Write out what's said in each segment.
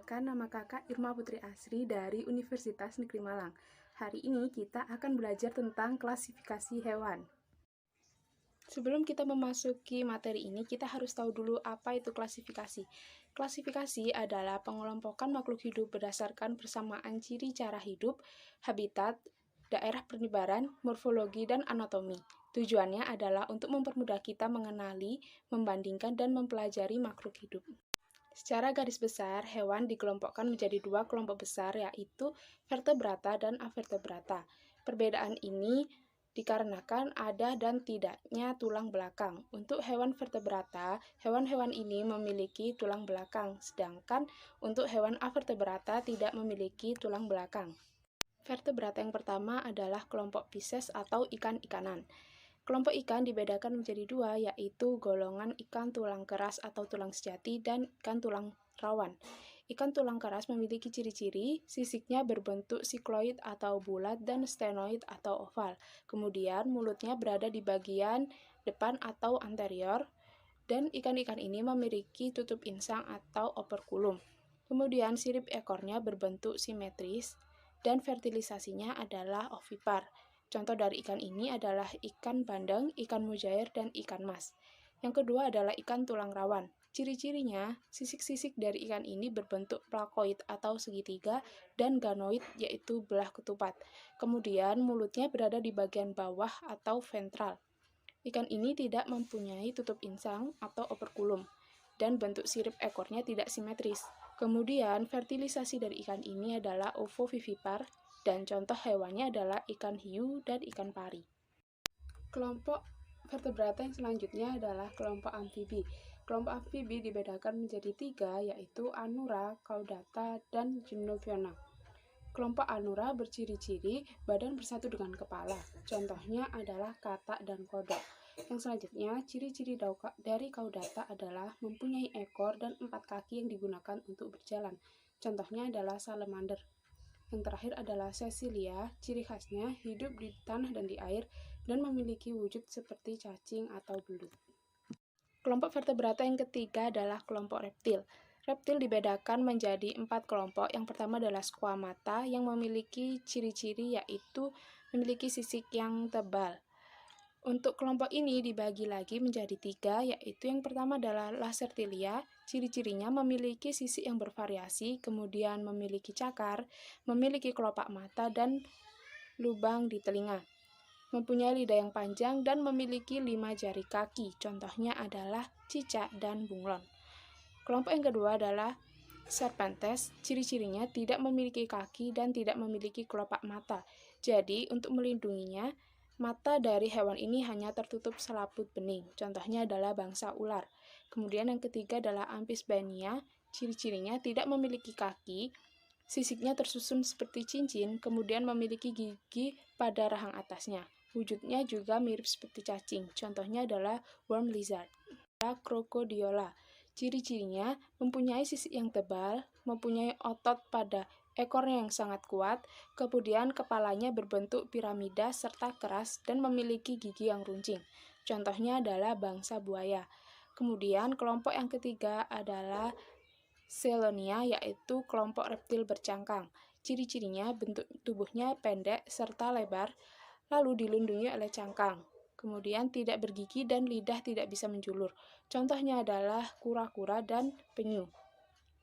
Perkenalkan, nama kakak Irma Putri Asri dari Universitas Negeri Malang. Hari ini kita akan belajar tentang klasifikasi hewan. Sebelum kita memasuki materi ini, kita harus tahu dulu apa itu klasifikasi. Klasifikasi adalah pengelompokan makhluk hidup berdasarkan persamaan ciri cara hidup, habitat, daerah penyebaran, morfologi, dan anatomi. Tujuannya adalah untuk mempermudah kita mengenali, membandingkan, dan mempelajari makhluk hidup. Secara garis besar, hewan dikelompokkan menjadi dua kelompok besar, yaitu vertebrata dan avertebrata. Perbedaan ini dikarenakan ada dan tidaknya tulang belakang. Untuk hewan vertebrata, hewan-hewan ini memiliki tulang belakang, sedangkan untuk hewan avertebrata tidak memiliki tulang belakang. Vertebrata yang pertama adalah kelompok Pisces atau ikan-ikanan. Kelompok ikan dibedakan menjadi dua, yaitu golongan ikan tulang keras atau tulang sejati dan ikan tulang rawan. Ikan tulang keras memiliki ciri-ciri, sisiknya berbentuk sikloid atau bulat dan stenoid atau oval. Kemudian mulutnya berada di bagian depan atau anterior, dan ikan-ikan ini memiliki tutup insang atau operkulum. Kemudian sirip ekornya berbentuk simetris, dan fertilisasinya adalah ovipar. Contoh dari ikan ini adalah ikan bandeng, ikan mujair, dan ikan mas. Yang kedua adalah ikan tulang rawan. Ciri-cirinya, sisik-sisik dari ikan ini berbentuk plakoid atau segitiga dan ganoid yaitu belah ketupat. Kemudian mulutnya berada di bagian bawah atau ventral. Ikan ini tidak mempunyai tutup insang atau operkulum dan bentuk sirip ekornya tidak simetris. Kemudian fertilisasi dari ikan ini adalah ovovivipar dan contoh hewannya adalah ikan hiu dan ikan pari. Kelompok vertebrata yang selanjutnya adalah kelompok amfibi. Kelompok amfibi dibedakan menjadi tiga, yaitu Anura, Caudata, dan Gymnophiona. Kelompok Anura berciri-ciri badan bersatu dengan kepala. Contohnya adalah katak dan kodok. Yang selanjutnya, ciri-ciri dari Caudata adalah mempunyai ekor dan 4 kaki yang digunakan untuk berjalan. Contohnya adalah salamander. Yang terakhir adalah Cecilia, ciri khasnya hidup di tanah dan di air dan memiliki wujud seperti cacing atau belut. Kelompok vertebrata yang ketiga adalah kelompok reptil. Reptil dibedakan menjadi 4 kelompok. Yang pertama adalah squamata yang memiliki ciri-ciri yaitu memiliki sisik yang tebal. Untuk kelompok ini dibagi lagi menjadi 3, yaitu yang pertama adalah Lacertilia. Ciri-cirinya memiliki sisik yang bervariasi, kemudian memiliki cakar, memiliki kelopak mata, dan lubang di telinga. Mempunyai lidah yang panjang dan memiliki 5 jari kaki. Contohnya adalah cicak dan bunglon. Kelompok yang kedua adalah Serpentes. Ciri-cirinya tidak memiliki kaki dan tidak memiliki kelopak mata. Jadi, untuk melindunginya, mata dari hewan ini hanya tertutup selaput bening. Contohnya adalah bangsa ular. Kemudian yang ketiga adalah Amphisbaenia. Ciri-cirinya tidak memiliki kaki, sisiknya tersusun seperti cincin, kemudian memiliki gigi pada rahang atasnya. Wujudnya juga mirip seperti cacing. Contohnya adalah worm lizard. Crocodiola. Ciri-cirinya mempunyai sisik yang tebal, mempunyai otot pada ekornya yang sangat kuat, kemudian kepalanya berbentuk piramida serta keras dan memiliki gigi yang runcing. Contohnya adalah bangsa buaya. Kemudian kelompok yang ketiga adalah Selonia, yaitu kelompok reptil bercangkang. Ciri-cirinya bentuk tubuhnya pendek serta lebar, lalu dilindungi oleh cangkang. Kemudian tidak bergigi dan lidah tidak bisa menjulur. Contohnya adalah kura-kura dan penyu.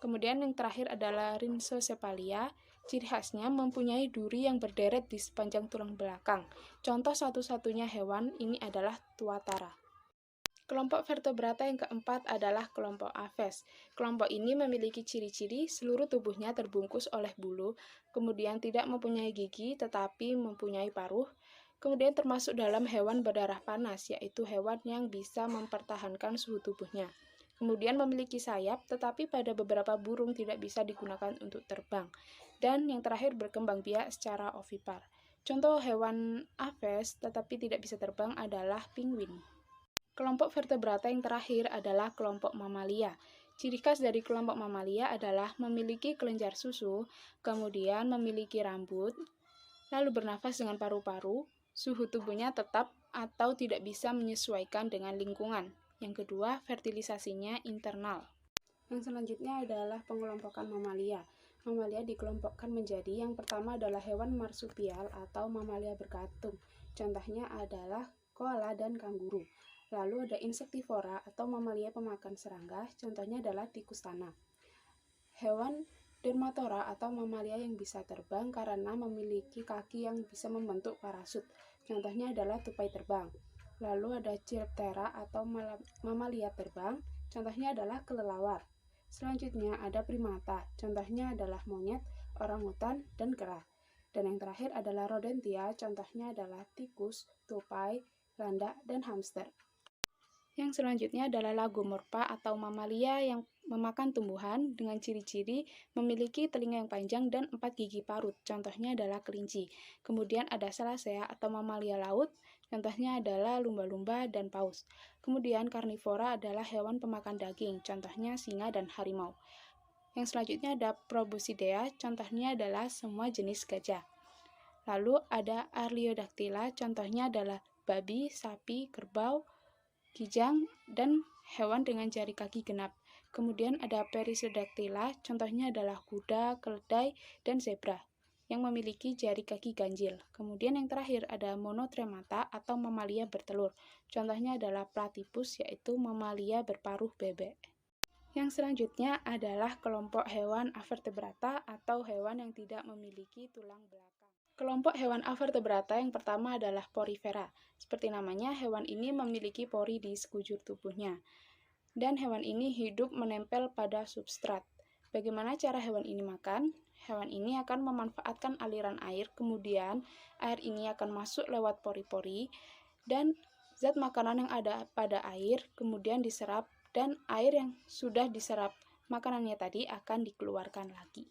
Kemudian yang terakhir adalah Rhynchocephalia. Ciri khasnya mempunyai duri yang berderet di sepanjang tulang belakang. Contoh satu-satunya hewan ini adalah tuatara. Kelompok vertebrata yang keempat adalah kelompok Aves. Kelompok ini memiliki ciri-ciri seluruh tubuhnya terbungkus oleh bulu, kemudian tidak mempunyai gigi tetapi mempunyai paruh, kemudian termasuk dalam hewan berdarah panas, yaitu hewan yang bisa mempertahankan suhu tubuhnya. Kemudian memiliki sayap, tetapi pada beberapa burung tidak bisa digunakan untuk terbang. Dan yang terakhir berkembang biak secara ovipar. Contoh hewan aves tetapi tidak bisa terbang adalah penguin. Kelompok vertebrata yang terakhir adalah kelompok mamalia. Ciri khas dari kelompok mamalia adalah memiliki kelenjar susu, kemudian memiliki rambut, lalu bernafas dengan paru-paru, suhu tubuhnya tetap atau tidak bisa menyesuaikan dengan lingkungan. Yang kedua, fertilisasinya internal. Yang selanjutnya adalah pengelompokan mamalia. Mamalia dikelompokkan menjadi yang pertama adalah hewan marsupial atau mamalia berkantung. Contohnya adalah koala dan kanguru. Lalu ada insektivora atau mamalia pemakan serangga. Contohnya adalah tikus tanah. Hewan dermatora atau mamalia yang bisa terbang karena memiliki kaki yang bisa membentuk parasut. Contohnya adalah tupai terbang. Lalu ada Chiroptera atau mamalia terbang. Contohnya adalah kelelawar. Selanjutnya ada primata. Contohnya adalah monyet, orangutan, dan kera. Dan yang terakhir adalah rodentia. Contohnya adalah tikus, tupai, landak, dan hamster. Yang selanjutnya adalah Lagomorpha atau mamalia yang memakan tumbuhan dengan ciri-ciri memiliki telinga yang panjang dan 4 gigi parut. Contohnya adalah kelinci. Kemudian ada Salacea atau mamalia laut. Contohnya adalah lumba-lumba dan paus. Kemudian karnivora adalah hewan pemakan daging. Contohnya singa dan harimau. Yang selanjutnya ada Proboscidea. Contohnya adalah semua jenis gajah. Lalu ada Arliodactyla. Contohnya adalah babi, sapi, kerbau, kijang, dan hewan dengan jari kaki genap. Kemudian ada Perissodactyla, contohnya adalah kuda, keledai, dan zebra yang memiliki jari kaki ganjil. Kemudian yang terakhir ada Monotremata atau mamalia bertelur. Contohnya adalah Platypus, yaitu mamalia berparuh bebek. Yang selanjutnya adalah kelompok hewan avertebrata atau hewan yang tidak memiliki tulang belakang. Kelompok hewan avertebrata yang pertama adalah porifera. Seperti namanya, hewan ini memiliki pori di sekujur tubuhnya. Dan hewan ini hidup menempel pada substrat. Bagaimana cara hewan ini makan? Hewan ini akan memanfaatkan aliran air, kemudian air ini akan masuk lewat pori-pori, dan zat makanan yang ada pada air kemudian diserap, dan air yang sudah diserap makanannya tadi akan dikeluarkan lagi.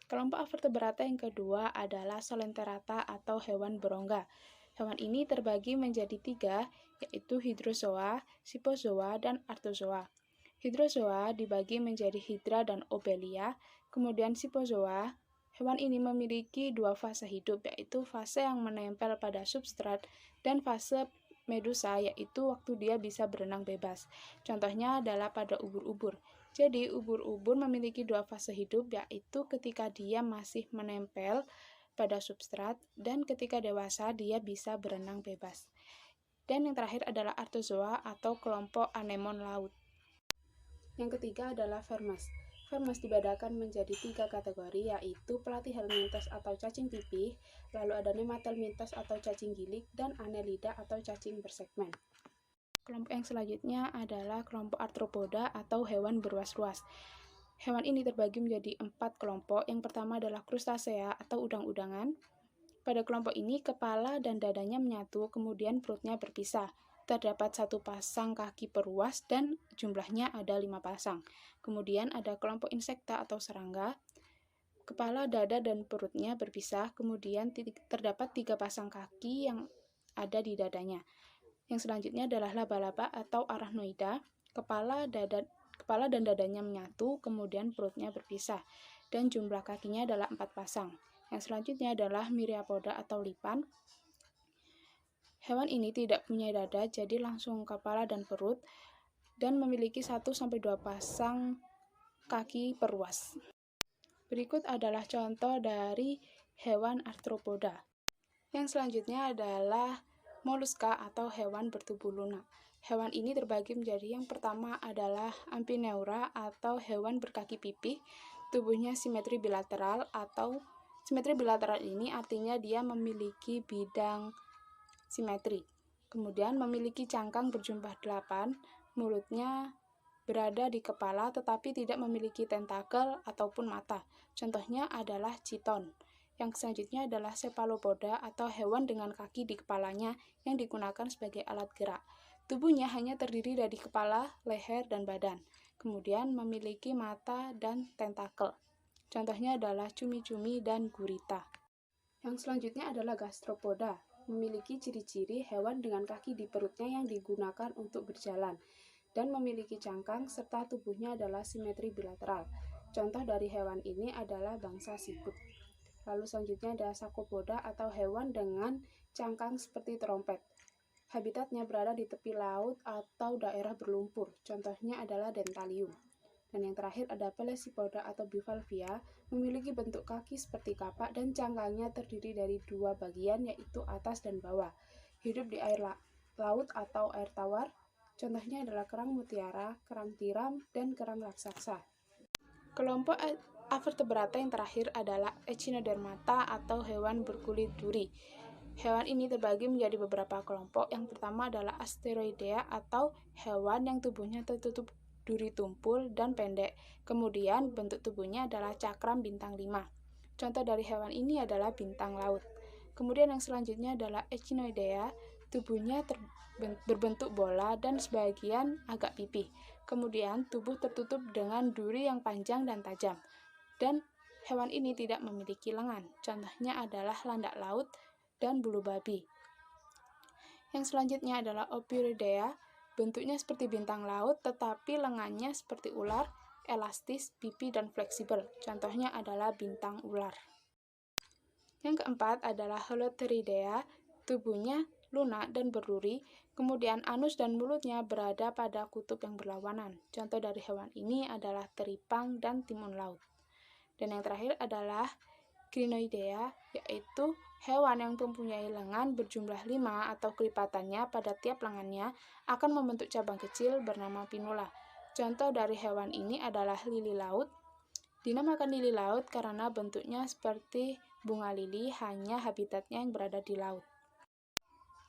Kelompok avertebrata yang kedua adalah Coelenterata atau hewan berongga. Hewan ini terbagi menjadi 3, yaitu Hydrozoa, Scyphozoa, dan Arthozoa. Hydrozoa dibagi menjadi Hydra dan Obelia, kemudian Scyphozoa. Hewan ini memiliki 2 fase hidup, yaitu fase yang menempel pada substrat dan fase medusa, yaitu waktu dia bisa berenang bebas. Contohnya adalah pada ubur-ubur. Jadi, ubur-ubur memiliki 2 fase hidup, yaitu ketika dia masih menempel pada substrat dan ketika dewasa dia bisa berenang bebas. Dan yang terakhir adalah Arthozoa atau kelompok anemon laut. Yang ketiga adalah Vermes. Vermes dibedakan menjadi 3 kategori, yaitu Platyhelminthes atau cacing pipih, lalu ada Nemathelminthes atau cacing gilik, dan Annelida atau cacing bersegmen. Kelompok yang selanjutnya adalah kelompok Arthropoda atau hewan beruas-ruas. Hewan ini terbagi menjadi 4 kelompok. Yang pertama adalah Crustacea atau udang-udangan. Pada kelompok ini, kepala dan dadanya menyatu, kemudian perutnya berpisah. Terdapat 1 pasang kaki peruas dan jumlahnya ada 5 pasang. Kemudian ada kelompok Insecta atau serangga. Kepala, dada, dan perutnya berpisah, kemudian terdapat 3 pasang kaki yang ada di dadanya. Yang selanjutnya adalah laba-laba atau Arachnoida. Kepala dan dadanya menyatu, kemudian perutnya berpisah, dan jumlah kakinya adalah 4 pasang. Yang selanjutnya adalah Myriapoda atau lipan. Hewan ini tidak punya dada, jadi langsung kepala dan perut, dan memiliki 1-2 pasang kaki peruas. Berikut adalah contoh dari hewan arthropoda. Yang selanjutnya adalah Moluska atau hewan bertubuh lunak. Hewan ini terbagi menjadi yang pertama adalah Amphineura atau hewan berkaki pipih. Tubuhnya simetri bilateral atau simetri bilateral ini artinya dia memiliki bidang simetri. Kemudian memiliki cangkang berjumlah 8, mulutnya berada di kepala tetapi tidak memiliki tentakel ataupun mata. Contohnya adalah chiton. Yang selanjutnya adalah Cephalopoda atau hewan dengan kaki di kepalanya yang digunakan sebagai alat gerak. Tubuhnya hanya terdiri dari kepala, leher, dan badan. Kemudian memiliki mata dan tentakel. Contohnya adalah cumi-cumi dan gurita. Yang selanjutnya adalah Gastropoda. Memiliki ciri-ciri hewan dengan kaki di perutnya yang digunakan untuk berjalan dan memiliki cangkang serta tubuhnya adalah simetri bilateral. Contoh dari hewan ini adalah bangsa siput. Lalu selanjutnya ada Sarcopoda atau hewan dengan cangkang seperti trompet. Habitatnya berada di tepi laut atau daerah berlumpur. Contohnya adalah Dentalium. Dan yang terakhir ada Pelecypoda atau bivalvia, memiliki bentuk kaki seperti kapak dan cangkangnya terdiri dari dua bagian, yaitu atas dan bawah. Hidup di air laut atau air tawar, contohnya adalah kerang mutiara, kerang tiram, dan kerang raksasa. Kelompok Avertebrata yang terakhir adalah Echinodermata atau hewan berkulit duri. Hewan ini terbagi menjadi beberapa kelompok. Yang pertama adalah Asteroidea atau hewan yang tubuhnya tertutup duri tumpul dan pendek. Kemudian bentuk tubuhnya adalah cakram bintang 5. Contoh dari hewan ini adalah bintang laut. Kemudian yang selanjutnya adalah Echinoidea, tubuhnya berbentuk bola dan sebagian agak pipih. Kemudian tubuh tertutup dengan duri yang panjang dan tajam. Dan hewan ini tidak memiliki lengan. Contohnya adalah landak laut dan bulu babi. Yang selanjutnya adalah Ophiuridea, bentuknya seperti bintang laut tetapi lengannya seperti ular, elastis, pipi, dan fleksibel. Contohnya adalah bintang ular. Yang keempat adalah Holothuriidea, tubuhnya lunak dan berduri, kemudian anus dan mulutnya berada pada kutub yang berlawanan. Contoh dari hewan ini adalah teripang dan timun laut. Dan yang terakhir adalah Crinoidea, yaitu hewan yang mempunyai lengan berjumlah 5 atau kelipatannya pada tiap lengannya akan membentuk cabang kecil bernama pinula. Contoh dari hewan ini adalah lili laut. Dinamakan lili laut karena bentuknya seperti bunga lili, hanya habitatnya yang berada di laut.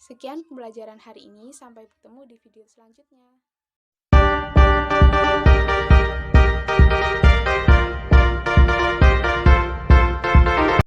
Sekian pembelajaran hari ini, sampai bertemu di video selanjutnya.